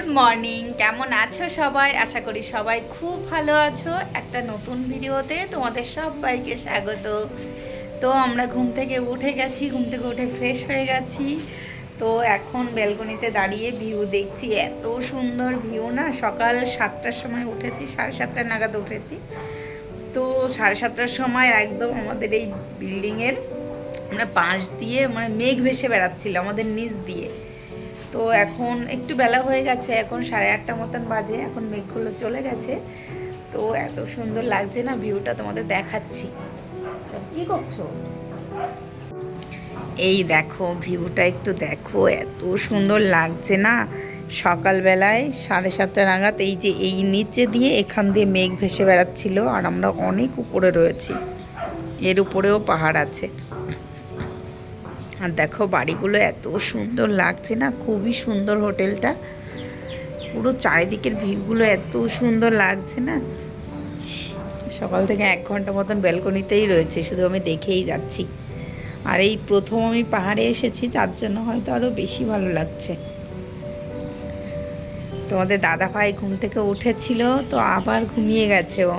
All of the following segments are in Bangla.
গুড মর্নিং, কেমন আছো সবাই? আশা করি সবাই খুব ভালো আছো। একটা নতুন ভিডিওতে তোমাদের সবাইকে স্বাগত। তো আমরা ঘুম থেকে উঠে গেছি, ঘুম থেকে উঠে ফ্রেশ হয়ে গেছি। তো এখন ব্যালকনিতে দাঁড়িয়ে ভিউ দেখছি, এত সুন্দর ভিউ না। সকাল 7টার সময় উঠেছি, 7:30 নাগাদ উঠেছি। তো 7:30টার সময় একদম আমাদের এই বিল্ডিংয়ের মানে পাশ দিয়ে মানে মেঘ ভেসে বেড়াচ্ছিল আমাদের নিচ দিয়ে। তো এখন একটু বেলা হয়ে গেছে, এখন 8:30 মতন বাজে, এখন মেঘগুলো চলে গেছে। তো এত সুন্দর লাগছে না ভিউটা, তোমাদের দেখাচ্ছি। কি করছো? এই দেখো ভিউটা, একটু দেখো, এত সুন্দর লাগছে না। সকালবেলায় 7:30 নাগাদ এই যে এই নিচে দিয়ে এখান দিয়ে মেঘ ভেসে বেড়াচ্ছিল, আর আমরা অনেক উপরে রয়েছি, এর উপরেও পাহাড় আছে। আর দেখো বাড়িগুলো এত সুন্দর লাগছে না, খুবই সুন্দর হোটেলটা। পুরো চারিদিকের ভিউগুলো এত সুন্দর লাগছে না। সকাল থেকে 1 ঘন্টা মতন ব্যালকনিতেই রয়েছে, শুধু আমি দেখেই যাচ্ছি। আর এই প্রথম আমি পাহাড়ে এসেছি, তার জন্য হয়তো আরও বেশি ভালো লাগছে। তোমাদের দাদা ভাই ঘুম থেকে উঠেছিল, তো আবার ঘুমিয়ে গেছে ও।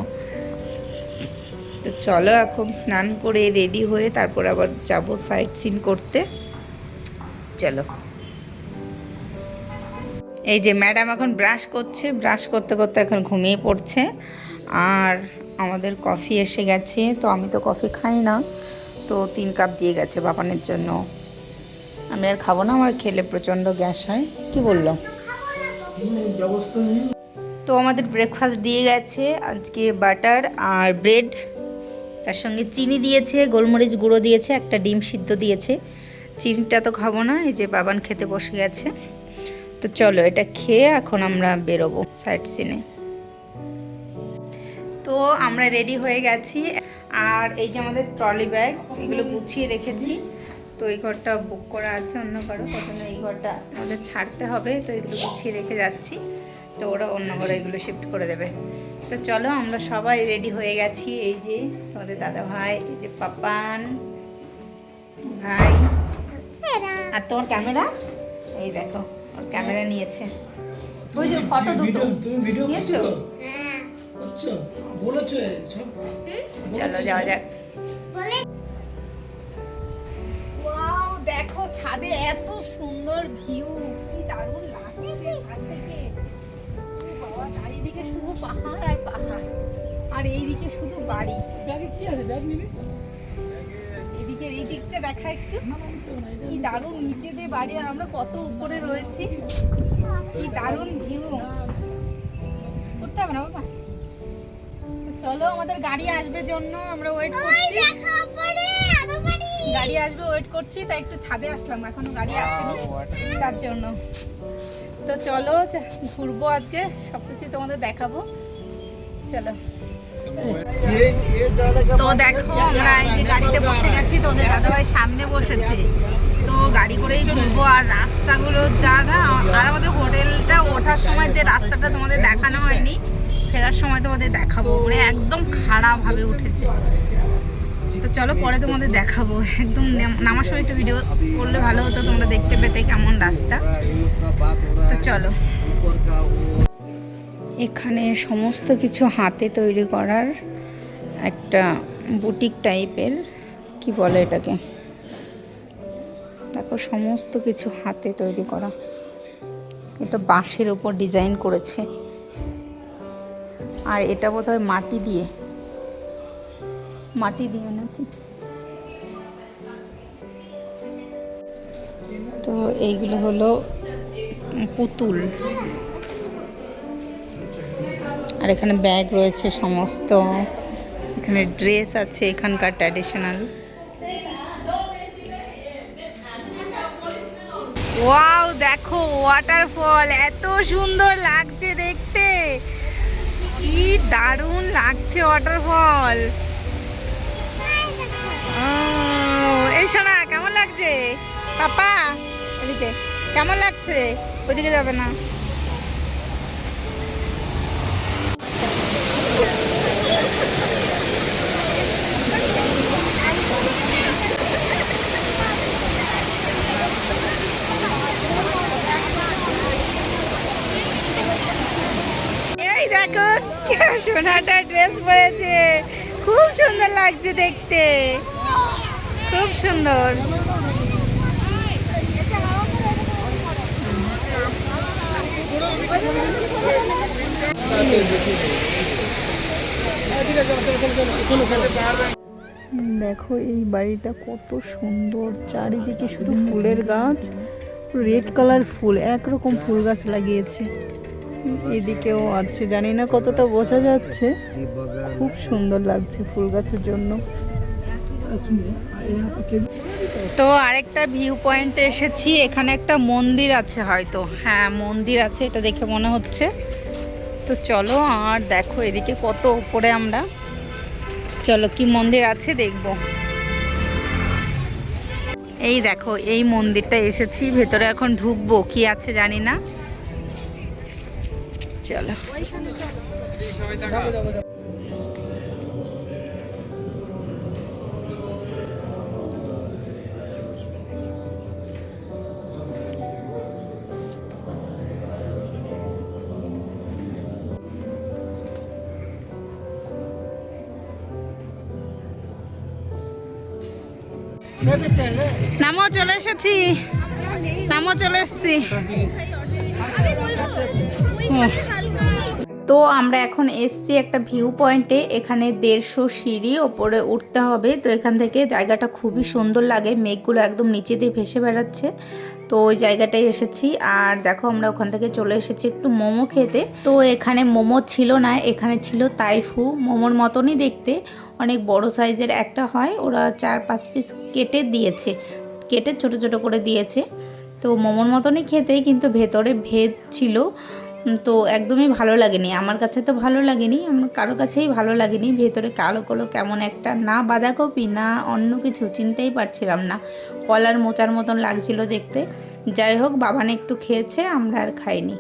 তো চলো এখন স্নান করে রেডি হয়ে তারপর আবার যাবো সাইট সিন করতে। চলো। এই যে ম্যাডাম এখন ব্রাশ করছে, ব্রাশ করতে করতে এখন ঘুমিয়ে পড়ছে। আর আমাদের কফি এসে গেছে, তো আমি তো কফি খাই না, তো 3 কাপ দিয়ে গেছে বাবানের জন্য। আমি আর খাবো না, আমার খেলে প্রচণ্ড গ্যাস হয়। কি বললো? তো আমাদের ব্রেকফাস্ট দিয়ে গেছে আজকে, বাটার আর ব্রেড, তার সঙ্গে চিনি দিয়েছে, গোলমরিচ গুঁড়ো দিয়েছে, একটা ডিম সিদ্ধ দিয়েছে। চিনিটা তো খাবো না, এই যে বাবান খেতে বসে গেছে। তো চলো এটা খেয়ে এখন আমরা বেরোবো সাইট সিনে। তো আমরা রেডি হয়ে গেছি, আর এই যে আমাদের ট্রলি ব্যাগ, এগুলো গুছিয়ে রেখেছি। তো এই ঘরটা বুক করা আছে অন্য ঘরে, প্রথমে এই ঘরটা আমাদের ছাড়তে হবে, তো এগুলো গুছিয়ে রেখে যাচ্ছি। তো ওরা অন্য ঘরে এগুলো শিফট করে দেবে। তো চলো আমরা সবাই রেডি হয়ে গেছি। এই যে তোমাদের দাদা ভাই, এই যে পাপান ভাই, আর তোমার ক্যামেরা, এই দেখো ওর ক্যামেরা নিয়েছে। ওই যে ফটো দুটো নিয়েছো? আচ্ছা বলেছো। চলো যাওয়া যাক। ওয়াও দেখো ছাদে এত সুন্দর ভিউ, কি দারুণ লাগছে ছাদ থেকে। বাবা চারিদিকে শুধু পাহাড় আর পাহাড়, আর এইদিকে শুধু বাড়ি। ব্যাগে কি আছে? ব্যাগ নিবি? এদিকে এই দিকটা দেখা একটু, কি দারুণ নিচে দিয়ে বাড়ি, আর আমরা কত উপরে রয়েছি। কি দারুণ ভিউ, করতে হবে না বাবা। তো চলো আমাদের গাড়ি আসবে জন্য আমরা ওয়েট করছি, গাড়ি আসবে ওয়েট করছি, তাই একটু ছাদে আসলাম, এখনো গাড়ি আসেনি তার জন্য। তো চলো ঘুরবো আজকে, সবকিছু তোমাদের দেখাবো। চলো। তো দেখো আমরা এই যে গাড়িতে বসে গেছি, তোমাদের দাদাভাই সামনে বসেছে। তো গাড়ি করেই ঘুরবো, আর রাস্তাগুলো যা না, আর আমাদের হোটেলটা ওঠার সময় যে রাস্তাটা তোমাদের দেখানো হয়নি, ফেরার সময় তোমাদের দেখাবো, মানে একদম খারাপভাবে উঠেছে। তো চলো পরে তোমাদের দেখাবো, একদম নামার সময় একটু ভিডিও করলে ভালো হতো, তোমরা দেখতে পেতে কেমন রাস্তা। তো চলো। এখানে সমস্ত কিছু হাতে তৈরি করার একটা বুটিক টাইপের, কি বলে এটাকে, তারপর সমস্ত কিছু হাতে তৈরি করা। এটা বাঁশের ওপর ডিজাইন করেছে, আর এটা বোধহয় মাটি দিয়ে নাকি। তো এইগুলো হলো পুতুল, আর এখানে ব্যাগ রয়েছে সমস্ত, এখানে ড্রেস আছে এখানকার ট্র্যাডিশনাল। ওয়াও দেখো ওয়াটারফল, এত সুন্দর লাগছে দেখতে, কি দারুণ লাগছে ওয়াটারফল। এই শোনা কেমন লাগছে পাপা? এদিকে কেমন লাগছে? ওইদিকে যাবে না। সোনাটা ড্রেস পরেছে, খুব সুন্দর লাগছে দেখতে, খুব সুন্দর। দেখো এই বাড়িটা কত সুন্দর, চারিদিকে শুধু ফুলের গাছ, রেড কালার ফুল, একরকম ফুল গাছ লাগিয়েছে। এদিকেও আছে, জানি না কতটা বোঝা যাচ্ছে, খুব সুন্দর লাগছে ফুল গাছের জন্য। তো আরেকটা ভিউ পয়েন্টে এসেছি, এখানে একটা মন্দির আছে হয়তো, হ্যাঁ মন্দির আছে এটা দেখে মনে হচ্ছে। তো চলো, আর দেখো এদিকে কত উপরে আমরা, চলো কি মন্দির আছে দেখবো। এই দেখো এই মন্দিরটা এসেছি, ভেতরে এখন ঢুকবো, কি আছে জানি না, চলো। নামো, চলে এসেছি, নামো, চলে এসেছি। তো আমরা এখন এসছি একটা ভিউ পয়েন্টে, এখানে 150 সিঁড়ি ওপরে উঠতে হবে। তো এখান থেকে জায়গাটা খুবই সুন্দর লাগে, মেঘগুলো একদম নিচে দিয়ে ভেসে বেড়াচ্ছে। তো ওই জায়গাটায় এসেছি, আর দেখো আমরা ওখান থেকে চলে এসেছি একটু মোমো খেতে। তো এখানে মোমো ছিল না, এখানে ছিল তাইফু, মোমোর মতনই দেখতে, অনেক বড় সাইজের একটা হয়, ওরা 4-5 পিস কেটে দিয়েছে, কেটে ছোট ছোট করে দিয়েছে। তো মোমোর মতনই খেতে, কিন্তু ভেতরে ভেজ ছিল। তো একদমই ভালো লাগেনি, আমার কাছে তো ভালো লাগেনি, আমার কারো কাছেই ভালো লাগেনি। ভেতরে কালো কালো কেমন একটা, না বাঁধাকপি না অন্য কিছু, চিনতেই পারছিলাম না, কলার মোচার মতন লাগছিল দেখতে। যাই হোক, বাবানে একটু খেয়েছে, আমরা আর খাইনি।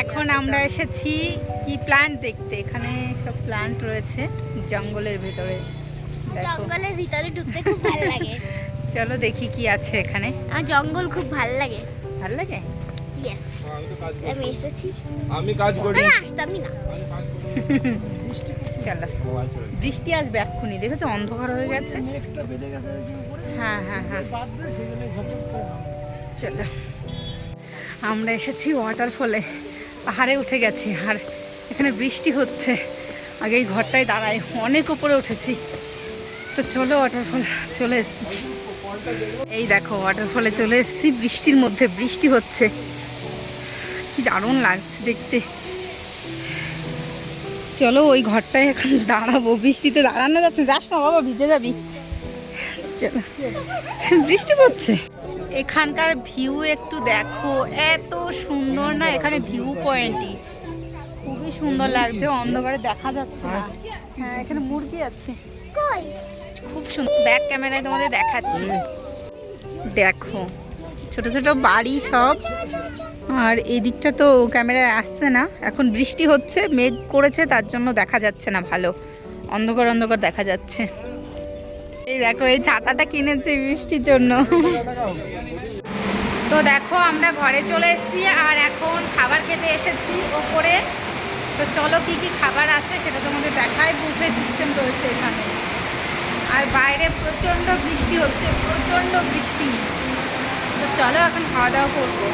এখন আমরা এসেছি কি প্ল্যান্ট দেখতে, এখানে সব প্ল্যান্ট রয়েছে জঙ্গলের ভেতরে, জঙ্গলের ভিতরে ঢুকতে খুব ভালো লাগে। চলো দেখি কি আছে এখানে। আমার জঙ্গল খুব ভালো লাগে। ভালো লাগে? ইয়েস, আমি এসেছি, আমি কাজ করি, আমি আসতামই না। চলো, বৃষ্টি আসবে এক্ষুনি, দেখেছো অন্ধকার হয়ে গেছে। হ্যাঁ হ্যাঁ হ্যাঁ, চলো। আমরা এসেছি ওয়াটারফলে, পাহাড়ে উঠে গেছি, আর এখানে বৃষ্টি হচ্ছে। আগে এই ঘরটায় দাঁড়াই, অনেক উপরে উঠেছি। তো চলো ওয়াটারফল চলে এসেছি, এই দেখো ওয়াটারফলে চলে এসেছি, বৃষ্টির মধ্যে, বৃষ্টি হচ্ছে, কি দারুণ লাগছে দেখতে। চলো ওই ঘরটায় এখন দাঁড়াবো, বৃষ্টিতে দাঁড়ানো যাচ্ছে, যাস না বাবা, ভিজে যাবি। চলো, বৃষ্টি পড়ছে। এখানকার ভিউ একটু দেখো, এত সুন্দর না, এখানে ভিউ পয়েন্টই খুবই সুন্দর লাগছে, অন্ধকারে দেখা যাচ্ছে না। হ্যাঁ এখানে মুরগি আছে, খুব সুন্দর, ব্যাক ক্যামেরায় তোমাদের দেখাচ্ছি। দেখো ছোট ছোট বাড়ি সব, আর এই দিকটা তো ক্যামেরায় আসছে না, এখন বৃষ্টি হচ্ছে, মেঘ করেছে, তার জন্য দেখা যাচ্ছে না ভালো, অন্ধকার অন্ধকার দেখা যাচ্ছে। এই দেখো এই ছাতাটা কিনেছি বৃষ্টির জন্য। তো দেখো আমরা ঘরে চলে এসেছি, আর এখন খাবার খেতে এসেছি ওপরে। তো চলো কি কি খাবার আছে সেটা তোমাদের দেখায়, বুফে সিস্টেম রয়েছে এখানে, আর বাইরে প্রচণ্ড বৃষ্টি হচ্ছে, প্রচণ্ড বৃষ্টি। তো চলো এখন খাওয়া দাওয়া করবো।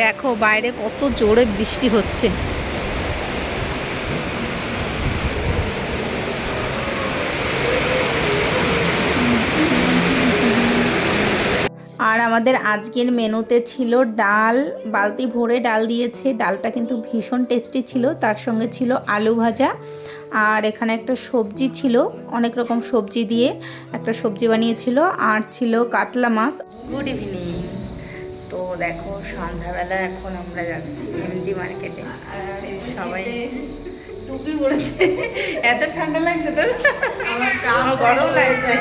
দেখো বাইরে কত জোরে বৃষ্টি হচ্ছে। আর আমাদের আজকের মেনুতে ছিল ডাল, বালতি ভরে ডাল দিয়েছে, ডালটা কিন্তু ভীষণ টেস্টি ছিল, তার সঙ্গে ছিল আলু ভাজা, আর এখানে একটা সবজি ছিল, অনেক রকম সবজি দিয়ে একটা সবজি বানিয়েছিল, আর ছিল কাতলা মাছ। Good evening. তো দেখো সন্ধ্যাবেলা এখন আমরা যাচ্ছি এমজি মার্কেটে, আর সবাই টুপি পড়েছে, এত ঠান্ডা লাগছে তো, আমার গরম লাগছে,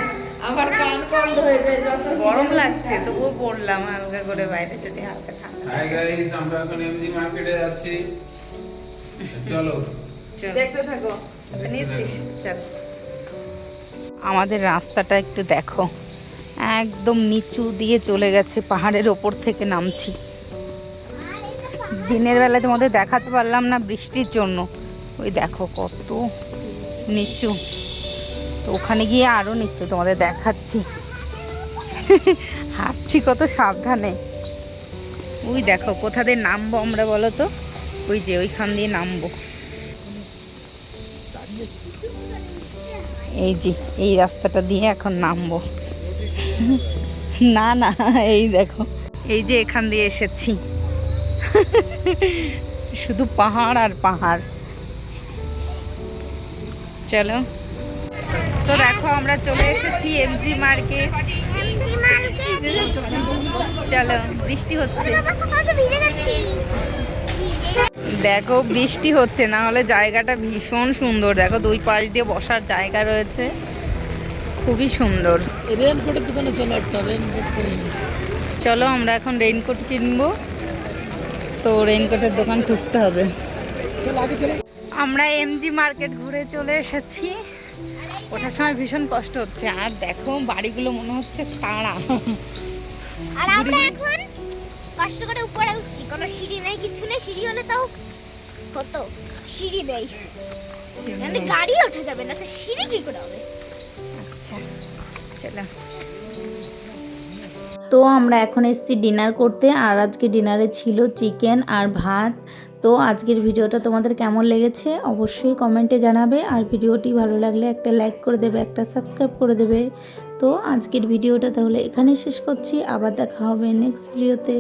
আমার কান বন্ধ হয়ে যায় যখন গরম লাগছে, তবুও পড়লাম হালকা করে বাইরে যদি হালকা ঠান্ডা। হাই গাইস, আমরা এখন এমজি মার্কেটে যাচ্ছি, চলো দেখতে থাকো। নিয়েছিস? চল। আমাদের রাস্তাটা একটু দেখো, একদম নিচু দিয়ে চলে গেছে, পাহাড়ের ওপর থেকে নামছি। দিনের বেলায় তোমাদের দেখাতে পারলাম না বৃষ্টির জন্য। ওই দেখো কত নিচু, তো ওখানে গিয়ে আরও নিচু তোমাদের দেখাচ্ছি। হাঁটছি কত সাবধানে। ওই দেখো কোথা দিয়ে নামবো আমরা বলো তো, ওই যে ওইখান দিয়ে নামবো। এই যে এই রাস্তাটা দিয়ে এখন নামবো। না না, এই দেখো এই যে এখান দিয়ে এসেছি। শুধু পাহাড় আর পাহাড়। চলো, তো দেখো আমরা চলে এসেছি এমজি মার্কেট। চলো, বৃষ্টি হচ্ছে, দেখো বৃষ্টি হচ্ছে, না হলে জায়গাটা ভীষণ সুন্দর। দেখো দুই পাশ দিয়ে বসার জায়গা রয়েছে, খুবই সুন্দর। রেনকোটের দোকানে চলো, একটা রেনকোট কিনে নিই। চলো আমরা এখন রেইনকোট কিনবো, তো রেইনকোটের দোকান খুঁজতে হবে। চলো আগে চলো। আমরা এমজি মার্কেট ঘুরে চলে এসেছি। ওঠার সময় ভীষণ কষ্ট হচ্ছে, আর দেখো বাড়িগুলো মনে হচ্ছে তারা। আর আমরা এখন কষ্ট করে উপরে উঠছি, কোনো সিঁড়ি নেই, কিছু নেই। সিঁড়ি হলে তাও হতো, সিঁড়ি নেই, মানে গাড়ি ওঠা যাবে না, তো সিঁড়ি কি করে হবে? আচ্ছা চলো। তো আমরা এখন এসেছি ডিনার করতে, আর আজকে ডিনারে ছিল চিকেন আর ভাত। তো আজকের ভিডিওটা তোমাদের কেমন লেগেছে অবশ্যই কমেন্টে জানাবে, আর ভিডিওটি ভালো লাগলে একটা লাইক করে দেবে, একটা সাবস্ক্রাইব করে দেবে। তো আজকের ভিডিওটা তাহলে এখানেই শেষ করছি, আবার দেখা হবে নেক্সট ভিডিওতে।